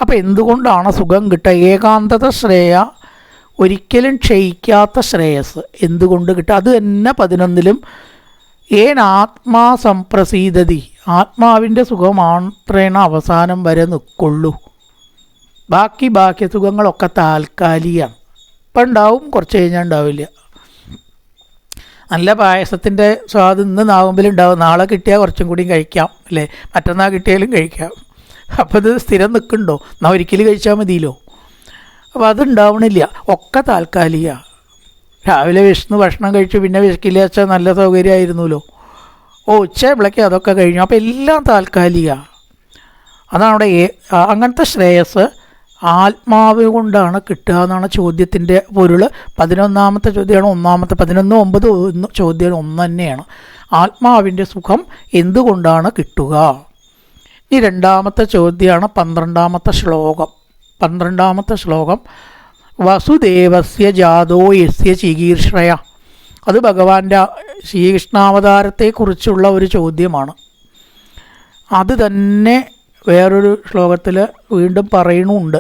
അപ്പോൾ എന്തുകൊണ്ടാണ് സുഖം കിട്ടുക? ഏകാന്തത ശ്രേയ, ഒരിക്കലും ക്ഷയിക്കാത്ത ശ്രേയസ് എന്തുകൊണ്ട് കിട്ടുക? അത് തന്നെ 11ലും ആത്മാ സംപ്രസീദതി, ആത്മാവിൻ്റെ സുഖം മാത്രമേ അവസാനം വരെ നിൽക്കുള്ളൂ. ബാക്കി സുഖങ്ങളൊക്കെ താൽക്കാലികമാണ്. ഇപ്പം ഉണ്ടാവും, കുറച്ച് കഴിഞ്ഞാൽ ഉണ്ടാവില്ല. നല്ല പായസത്തിൻ്റെ സ്വാദ് ഇന്ന് നാവുമ്പിലുണ്ടാവും, നാളെ കിട്ടിയാൽ കുറച്ചും കൂടിയും കഴിക്കാം അല്ലേ, മറ്റന്നാൾ കിട്ടിയാലും കഴിക്കാം. അപ്പോൾ ഇത് സ്ഥിരം നിൽക്കുന്നുണ്ടോ? എന്നാൽ ഒരിക്കലും കഴിച്ചാൽ മതിയല്ലോ. അപ്പോൾ അതുണ്ടാവണില്ല, ഒക്കെ താൽക്കാലിക. രാവിലെ വിശന്ന് ഭക്ഷണം കഴിച്ചു, പിന്നെ വിശക്കില്ല വെച്ചാൽ നല്ല സൗകര്യമായിരുന്നല്ലോ. ഉച്ചയാകുമ്പോഴേക്ക് അതൊക്കെ കഴിഞ്ഞു. അപ്പോൾ എല്ലാം താൽക്കാലിക. അതാണ് അവിടെ അങ്ങനത്തെ ശ്രേയസ് ആത്മാവ് കൊണ്ടാണ് കിട്ടുക എന്നാണ് ചോദ്യത്തിൻ്റെ പൊരുൾ. 11ാമത്തെ ചോദ്യമാണ് 11, 9 ചോദ്യം ഒന്ന് തന്നെയാണ്. ആത്മാവിൻ്റെ സുഖം എന്തുകൊണ്ടാണ് കിട്ടുക? ഈ 2ാമത്തെ ചോദ്യമാണ് 12ാമത്തെ ശ്ലോകം. 12ാമത്തെ ശ്ലോകം വസുദേവസ്യ ജാതോ യസ്യ ചികീർഷയ. അത് ഭഗവാന്റെ ശ്രീകൃഷ്ണാവതാരത്തെക്കുറിച്ചുള്ള ഒരു ചോദ്യമാണ്. അത് തന്നെ വേറൊരു ശ്ലോകത്തിൽ വീണ്ടും പറയണമുണ്ട്.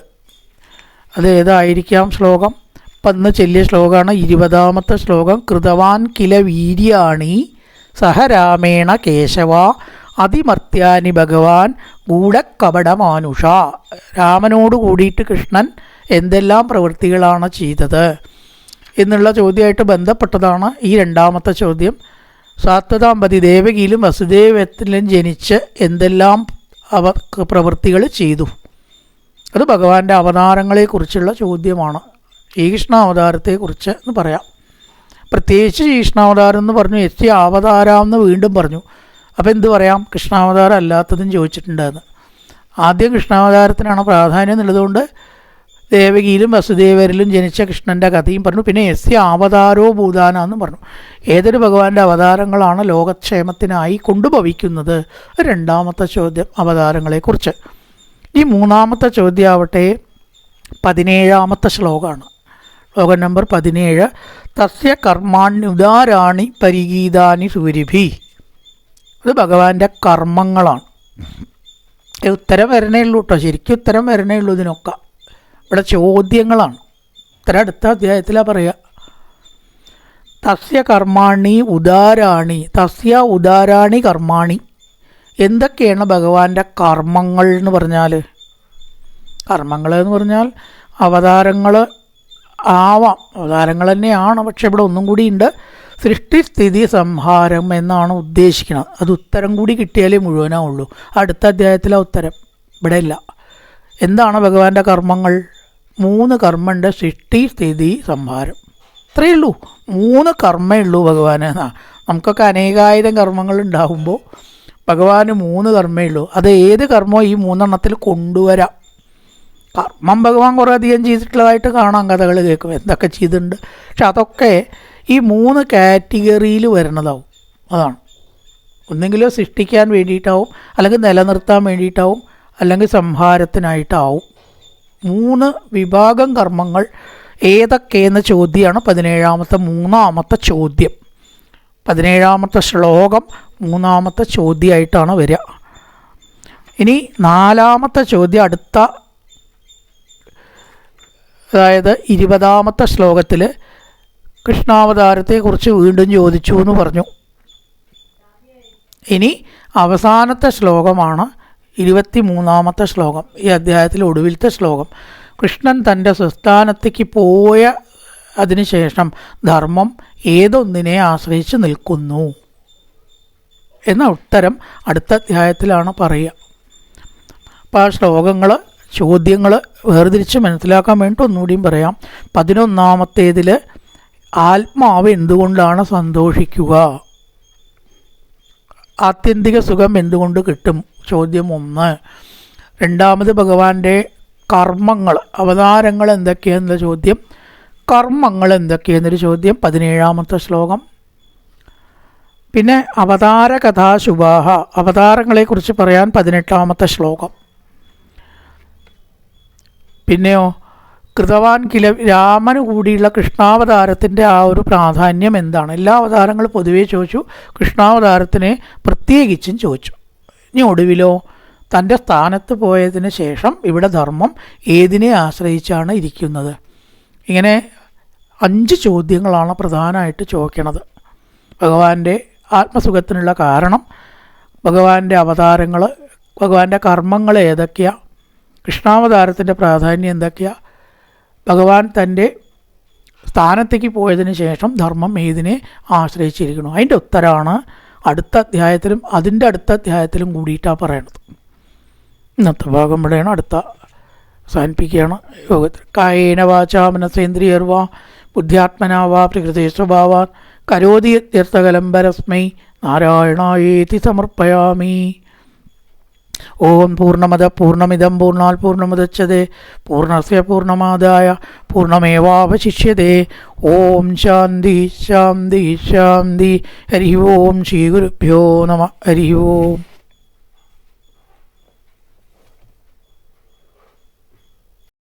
അത് ഏതായിരിക്കാം ശ്ലോകം? ഇപ്പം ഇന്ന് ചെല്ലിയ ശ്ലോകമാണ് 20ാമത്തെ ശ്ലോകം. കൃതവാൻ കില വീര്യാണി സഹ രാമേണ കേശവ അതിമർത്യാനി ഭഗവാൻ ഗൂഢകപടമാനുഷ. രാമനോട് കൂടിയിട്ട് കൃഷ്ണൻ എന്തെല്ലാം പ്രവൃത്തികളാണ് ചെയ്തത് എന്നുള്ള ചോദ്യമായിട്ട് ബന്ധപ്പെട്ടതാണ് ഈ 2ാമത്തെ ചോദ്യം. സാത്വതാമ്പതി ദേവകിയിലും വസുദേവത്തിലും ജനിച്ച് എന്തെല്ലാം പ്രവൃത്തികൾ ചെയ്തു? അത് ഭഗവാന്റെ അവതാരങ്ങളെക്കുറിച്ചുള്ള ചോദ്യമാണ്. ശ്രീകൃഷ്ണാവതാരത്തെക്കുറിച്ച് എന്ന് പറയാം. പ്രത്യേകിച്ച് ശ്രീകൃഷ്ണാവതാരം എന്ന് പറഞ്ഞു, എത്തി അവതാരാമെന്ന് വീണ്ടും പറഞ്ഞു. അപ്പോൾ എന്ത് പറയാം? കൃഷ്ണാവതാരം അല്ലാത്തതും ചോദിച്ചിട്ടുണ്ടെന്ന്. ആദ്യം കൃഷ്ണാവതാരത്തിനാണ് പ്രാധാന്യം എന്നുള്ളതുകൊണ്ട് ദേവകിയിലും വസുദേവരിലും ജനിച്ച കൃഷ്ണൻ്റെ കഥയും പറഞ്ഞു. പിന്നെ യസ്യ അവതാരോ ഭൂതാന എന്നും പറഞ്ഞു. ഏതൊരു ഭഗവാന്റെ അവതാരങ്ങളാണ് ലോകക്ഷേമത്തിനായി കൊണ്ടുഭവിക്കുന്നത്? 2ാമത്തെ ചോദ്യം അവതാരങ്ങളെക്കുറിച്ച്. ഈ 3ാമത്തെ ചോദ്യമാവട്ടെ 17ാമത്തെ ശ്ലോകമാണ്. ശ്ലോകം നമ്പർ 17. തസ്യ കർമാണ്യുദാരാണി പരിഗീതാനി സൂരിഭി. അത് ഭഗവാന്റെ കർമ്മങ്ങളാണ്. ഉത്തരം വരണേ ഉള്ളൂ കേട്ടോ, ശരിക്കും ഉത്തരം വരണേ ഉള്ളൂ ഇതിനൊക്കെ. ഇവിടെ ചോദ്യങ്ങളാണ്. ഇത്ര അടുത്ത അധ്യായത്തിലാണ് പറയുക. തസ്യ കർമാണി ഉദാരാണി. തസ്യ ഉദാരാണി കർമാണി. എന്തൊക്കെയാണ് ഭഗവാന്റെ കർമ്മങ്ങൾ എന്ന് പറഞ്ഞാൽ? കർമ്മങ്ങൾ എന്ന് പറഞ്ഞാൽ അവതാരങ്ങൾ ആവാം, അവതാരങ്ങൾ തന്നെയാണ്. പക്ഷെ ഇവിടെ ഒന്നും കൂടി ഉണ്ട്, സൃഷ്ടിസ്ഥിതി സംഹാരം എന്നാണ് ഉദ്ദേശിക്കുന്നത്. അത് ഉത്തരം കൂടി കിട്ടിയാലേ മുഴുവനാവുള്ളൂ. അടുത്ത അധ്യായത്തിലെ ഉത്തരം ഇവിടെ ഇല്ല. എന്താണ് ഭഗവാന്റെ കർമ്മങ്ങൾ? 3 കർമ്മമുണ്ട്. സൃഷ്ടി, സ്ഥിതി, സംഹാരം. ഇത്രയേ ഉള്ളൂ. 3 കർമ്മേ ഉള്ളൂ ഭഗവാന്. നമുക്കൊക്കെ അനേകായിരം കർമ്മങ്ങൾ ഉണ്ടാകുമ്പോൾ ഭഗവാന് 3 കർമ്മേ ഉള്ളൂ. അത് ഏത് കർമ്മവും ഈ 3 കൊണ്ടുവരാം. കർമ്മം ഭഗവാൻ കുറേ അധികം ചെയ്തിട്ടുള്ളതായിട്ട് കാണാം, കഥകൾ കേൾക്കും എന്തൊക്കെ ചെയ്തിട്ടുണ്ട്. പക്ഷെ അതൊക്കെ ഈ 3 കാറ്റഗറിയിൽ വരുന്നതാവും. അതാണ്, ഒന്നെങ്കിലും സൃഷ്ടിക്കാൻ വേണ്ടിയിട്ടാവും, അല്ലെങ്കിൽ നിലനിർത്താൻ വേണ്ടിയിട്ടാവും, അല്ലെങ്കിൽ സംഹാരത്തിനായിട്ടാവും. 3 വിഭാഗം കർമ്മങ്ങൾ ഏതൊക്കെയെന്ന ചോദ്യമാണ് 17ാമത്തെ 3ാമത്തെ ചോദ്യം. 17ാമത്തെ ശ്ലോകം 3ാമത്തെ ചോദ്യമായിട്ടാണ് വരിക. ഇനി 4ാമത്തെ ചോദ്യം അടുത്ത, അതായത് 20ാമത്തെ ശ്ലോകത്തിൽ കൃഷ്ണാവതാരത്തെക്കുറിച്ച് വീണ്ടും ചോദിച്ചു എന്ന് പറഞ്ഞു. ഇനി അവസാനത്തെ ശ്ലോകമാണ് 23ാമത്തെ ശ്ലോകം, ഈ അധ്യായത്തിലെ ഒടുവിലത്തെ ശ്ലോകം. കൃഷ്ണൻ തൻ്റെ സ്വസ്ഥാനത്തേക്ക് പോയ അതിനുശേഷം ധർമ്മം ഏതൊന്നിനെ ആശ്രയിച്ച് നിൽക്കുന്നു എന്ന ഉത്തരം അടുത്ത അധ്യായത്തിലാണ് പറയുക. അപ്പോൾ ആ ശ്ലോകങ്ങൾ, ചോദ്യങ്ങൾ വേർതിരിച്ച് മനസ്സിലാക്കാൻ വേണ്ടി ഒന്നുകൂടിയും പറയാം. 11ാമത്തേതിൽ ആത്മാവ് എന്തുകൊണ്ടാണ് സന്തോഷിക്കുക? ആത്യന്തിക സുഖം എന്തുകൊണ്ട് കിട്ടും? ചോദ്യം 1. 2ാമത് ഭഗവാന്റെ കർമ്മങ്ങൾ, അവതാരങ്ങൾ എന്തൊക്കെയെന്നുള്ള ചോദ്യം. കർമ്മങ്ങൾ എന്തൊക്കെയെന്നൊരു ചോദ്യം 17ാമത്തെ ശ്ലോകം. പിന്നെ അവതാര കഥാശുഭാഹ, അവതാരങ്ങളെക്കുറിച്ച് പറയാൻ 18ാമത്തെ ശ്ലോകം. പിന്നെയോ കൃതവാൻ കില, രാമന് കൂടിയുള്ള കൃഷ്ണാവതാരത്തിൻ്റെ ആ ഒരു പ്രാധാന്യം എന്താണ്? എല്ലാ അവതാരങ്ങളും പൊതുവേ ചോദിച്ചു, കൃഷ്ണാവതാരത്തിനെ പ്രത്യേകിച്ചും ചോദിച്ചു. ഇനി ഒടുവിലോ തൻ്റെ സ്ഥാനത്ത് പോയതിന് ശേഷം ഇവിടെ ധർമ്മം ഏതിനെ ആശ്രയിച്ചാണ് ഇരിക്കുന്നത്? ഇങ്ങനെ 5 ചോദ്യങ്ങളാണ് പ്രധാനമായിട്ട് ചോദിക്കണത്. ഭഗവാന്റെ ആത്മസുഖത്തിനുള്ള കാരണം, ഭഗവാന്റെ അവതാരങ്ങൾ, ഭഗവാന്റെ കർമ്മങ്ങൾ ഏതൊക്കെയാണ്, കൃഷ്ണാവതാരത്തിൻ്റെ പ്രാധാന്യം എന്തൊക്കെയാണ്, ഭഗവാൻ തൻ്റെ സ്ഥാനത്തേക്ക് പോയതിന് ശേഷം ധർമ്മം ഏതിനെ ആശ്രയിച്ചിരിക്കുന്നു. അതിൻ്റെ ഉത്തരമാണ് അടുത്ത അധ്യായത്തിലും അതിൻ്റെ അടുത്ത അധ്യായത്തിലും കൂടിയിട്ടാണ് പറയണത്. ഇന്നത്തെ ഭാഗം ഇവിടെയാണ്, അടുത്ത അവസാനിപ്പിക്കുകയാണ്. യോഗത്തിൽ കായേന വാചാ മനസേന്ദ്രിയർവാ ബുദ്ധ്യാത്മനാവാ പ്രകൃതി സ്വഭാവാൻ കരോതി യത്യർത്ഥകലം പരസ്മൈ നാരായണായേതി സമർപ്പയാമി. ഓം പൂർണ്ണമദ പൂർണ്ണമിദം പൂർണ്ണാൽ പൂർണ്ണമുദച്യതേ പൂർണ്ണസ്യ പൂർണ്ണമാദായ പൂർണ്ണമേവാവശിഷ്യതേ. ഓം ശാന്തി ശാന്തി ശാന്തി. ഹരി ഓം ശ്രീ ഗുരുഭ്യോ നമഃ. ഹരി ഓം.